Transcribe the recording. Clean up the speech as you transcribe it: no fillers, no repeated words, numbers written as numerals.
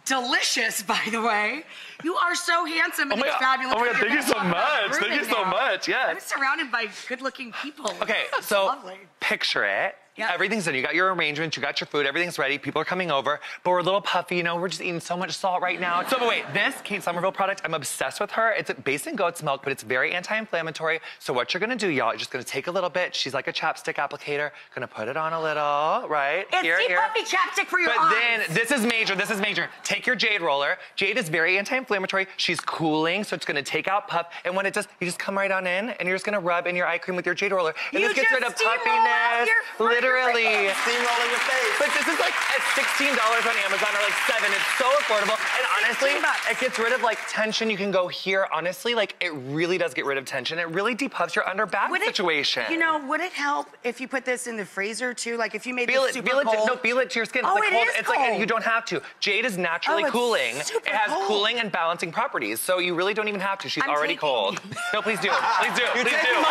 Delicious, by the way. You are so handsome and it's fabulous. Oh my God, thank you so much. Thank you so much, yes. I'm surrounded by good-looking people. Okay, so picture it. Yep. Everything's done. You got your arrangements, you got your food, everything's ready. People are coming over, but we're a little puffy, you know, we're just eating so much salt right now. So, but wait, this Kate Somerville product, I'm obsessed with her. It's based in goat's milk, but it's very anti-inflammatory. So what you're gonna do, y'all, you're just gonna take a little bit. She's like a chapstick applicator. Gonna put it on a little, right? It's the puffy chapstick for your eyes. But then, this is major. Take your Jade roller. Jade is very anti-inflammatory. She's cooling, so it's gonna take out puff. And when it does, you just come right on in, and you're just gonna rub in your eye cream with your Jade roller. And this gets rid of puffiness. Literally. Steamroll in your face. But this is like at $16 on Amazon or like $7. It's so affordable. And honestly, it gets rid of like tension. You can go here. Honestly, like it really does get rid of tension. It really depuffs your under back situation. You know, would it help if you put this in the freezer too? Like if you made this super cold? No, feel it to your skin. Oh, it's like it is It's like you don't have to. Jade is naturally cooling. It has cooling and balancing properties. So you really don't even have to. She's already cold. No, please do. Please do. Please do.